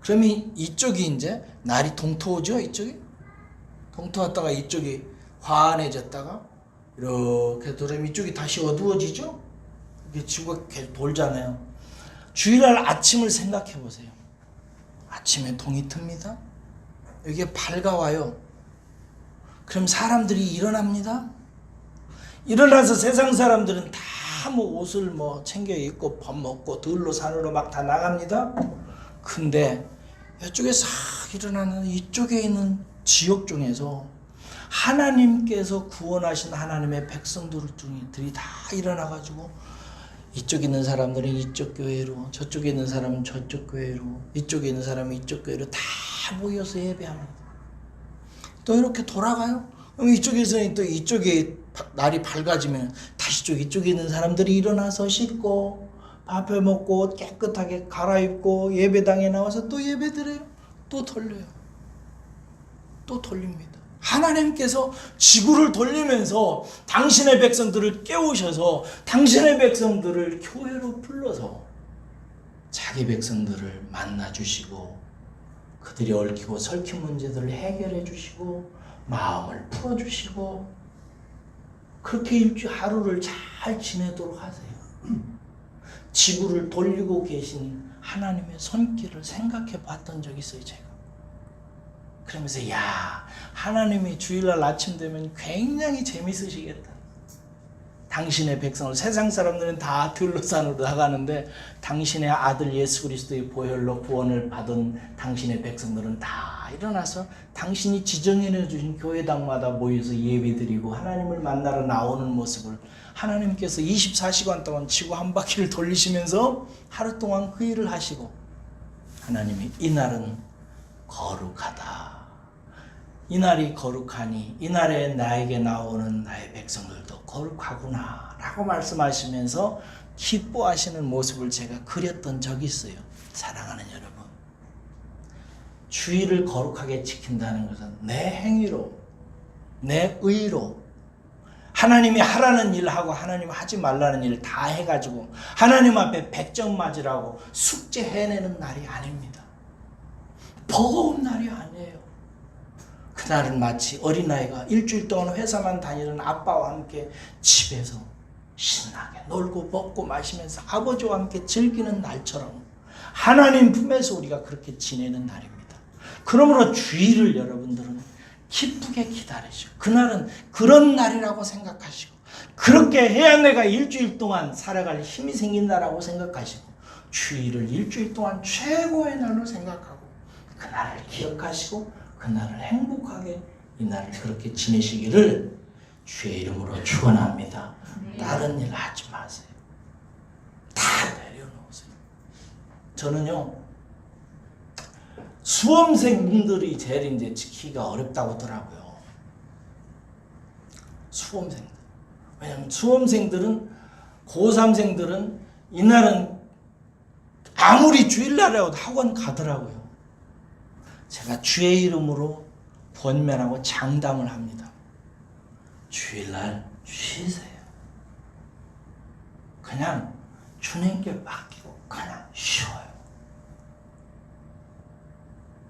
그러면 이쪽이 이제 날이 동토죠. 이쪽이 동토왔다가 이쪽이 환해졌다가 이렇게 돌으면 이쪽이 다시 어두워지죠. 이게 지구가 계속 돌잖아요. 주일날 아침을 생각해 보세요. 아침에 동이 틉니다. 여기에 밝아와요. 그럼 사람들이 일어납니다. 일어나서 세상 사람들은 다 뭐 옷을 뭐 챙겨 입고 밥 먹고 들로 산으로 막 다 나갑니다. 근데 이쪽에 싹 일어나는 이쪽에 있는 지역 중에서 하나님께서 구원하신 하나님의 백성들이 다 일어나가지고 이쪽에 있는 사람들은 이쪽 교회로, 저쪽에 있는 사람은 저쪽 교회로, 이쪽에 있는 사람은 이쪽 교회로 다 모여서 예배합니다. 또 이렇게 돌아가요. 그럼 이쪽에서는 또 이쪽에 날이 밝아지면 다시 이쪽에 있는 사람들이 일어나서 씻고 밥해 먹고 옷 깨끗하게 갈아입고 예배당에 나와서 또 예배드려요. 또 돌려요. 또 돌립니다. 하나님께서 지구를 돌리면서 당신의 백성들을 깨우셔서 당신의 백성들을 교회로 불러서 자기 백성들을 만나주시고 그들이 얽히고 설킨 문제들을 해결해 주시고 마음을 풀어주시고 그렇게 일주일 하루를 잘 지내도록 하세요. 지구를 돌리고 계신 하나님의 손길을 생각해 봤던 적이 있어요. 제가 그러면서 야, 하나님이 주일날 아침 되면 굉장히 재밌으시겠다. 당신의 백성을, 세상 사람들은 다 들로산으로 나가는데 당신의 아들 예수 그리스도의 보혈로 구원을 받은 당신의 백성들은 다 일어나서 당신이 지정해 주신 교회당마다 모여서 예배드리고 하나님을 만나러 나오는 모습을 하나님께서 24시간 동안 지구 한 바퀴를 돌리시면서 하루 동안 그 일을 하시고 하나님이 이날은 거룩하다. 이날이 거룩하니 이날에 나에게 나오는 나의 백성들도 거룩하구나 라고 말씀하시면서 기뻐하시는 모습을 제가 그렸던 적이 있어요. 사랑하는 여러분, 주일을 거룩하게 지킨다는 것은 내 행위로, 내 의로 하나님이 하라는 일하고 하나님 하지 말라는 일을 다 해가지고 하나님 앞에 100점 맞으라고 숙제 해내는 날이 아닙니다. 버거운 날이 아니에요. 그날은 마치 어린아이가 일주일 동안 회사만 다니는 아빠와 함께 집에서 신나게 놀고 먹고 마시면서 아버지와 함께 즐기는 날처럼 하나님 품에서 우리가 그렇게 지내는 날입니다. 그러므로 주일을 여러분들은 기쁘게 기다리시고 그날은 그런 날이라고 생각하시고 그렇게 해야 내가 일주일 동안 살아갈 힘이 생긴다라고 생각하시고 주일을 일주일 동안 최고의 날로 생각하고 그날을 기억하시고 그날을 행복하게 이 날을 그렇게 지내시기를 주의 이름으로 축원합니다. 다른 일 하지 마세요. 다 내려놓으세요. 저는요 수험생들이 제일 이제 지키기가 어렵다고 하더라고요. 수험생들. 왜냐하면 수험생들은 고3생들은 이날은 아무리 주일날이라도 학원 가더라고요. 제가 주의 이름으로 권면하고 장담을 합니다. 주일날 쉬세요. 그냥 주님께 맡기고 그냥 쉬어요.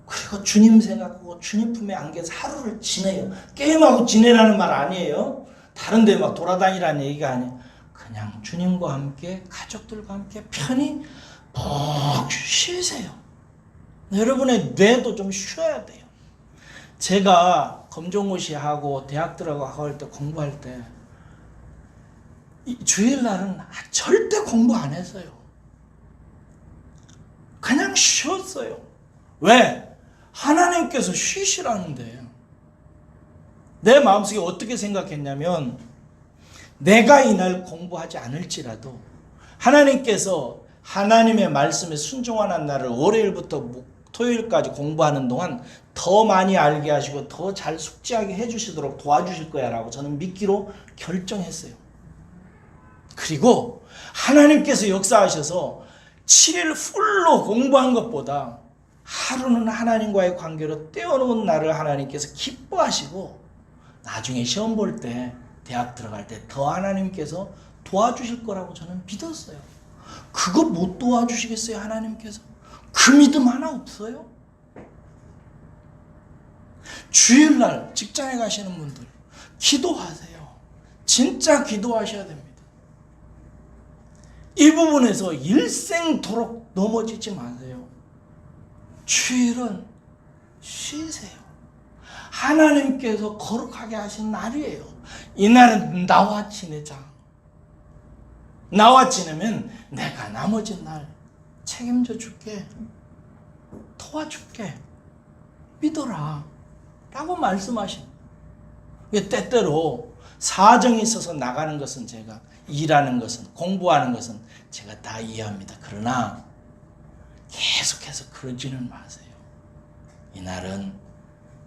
그리고 주님 생각하고 주님 품에 안겨서 하루를 지내요. 게임하고 지내라는 말 아니에요. 다른 데 막 돌아다니라는 얘기가 아니에요. 그냥 주님과 함께 가족들과 함께 편히 푹 쉬세요. 여러분의 뇌도 좀 쉬어야 돼요. 제가 검정고시하고 대학 들어가고 할 때 공부할 때 주일날은 절대 공부 안 했어요. 그냥 쉬었어요. 왜? 하나님께서 쉬시라는데. 내 마음속에 어떻게 생각했냐면 내가 이날 공부하지 않을지라도 하나님께서 하나님의 말씀에 순종하는 날을 월요일부터 토요일까지 공부하는 동안 더 많이 알게 하시고 더 잘 숙지하게 해주시도록 도와주실 거야 라고 저는 믿기로 결정했어요. 그리고 하나님께서 역사하셔서 7일 풀로 공부한 것보다 하루는 하나님과의 관계로 떼어놓은 날을 하나님께서 기뻐하시고 나중에 시험 볼 때 대학 들어갈 때 더 하나님께서 도와주실 거라고 저는 믿었어요. 그거 못 도와주시겠어요 하나님께서? 그 믿음 하나 없어요? 주일날 직장에 가시는 분들 기도하세요. 진짜 기도하셔야 됩니다. 이 부분에서 일생토록 넘어지지 마세요. 주일은 쉬세요. 하나님께서 거룩하게 하신 날이에요. 이날은 나와 지내자. 나와 지내면 내가 나머지 날 책임져 줄게. 도와줄게. 믿어라. 라고 말씀하신. 때때로 사정이 있어서 나가는 것은 제가 일하는 것은 공부하는 것은 제가 다 이해합니다. 그러나 계속해서 그러지는 마세요. 이날은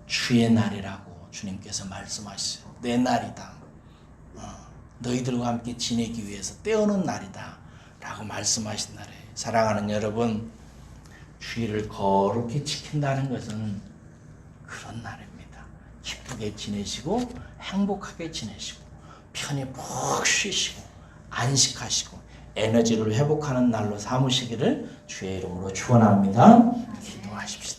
주의 날이라고 주님께서 말씀하시죠. 내 날이다. 너희들과 함께 지내기 위해서 떼어놓은 날이다. 라고 말씀하신 날이에요. 사랑하는 여러분, 주일을 거룩히 지킨다는 것은 그런 날입니다. 기쁘게 지내시고 행복하게 지내시고 편히 푹 쉬시고 안식하시고 에너지를 회복하는 날로 삼으시기를 주의 이름으로 축원합니다. 기도하십시다.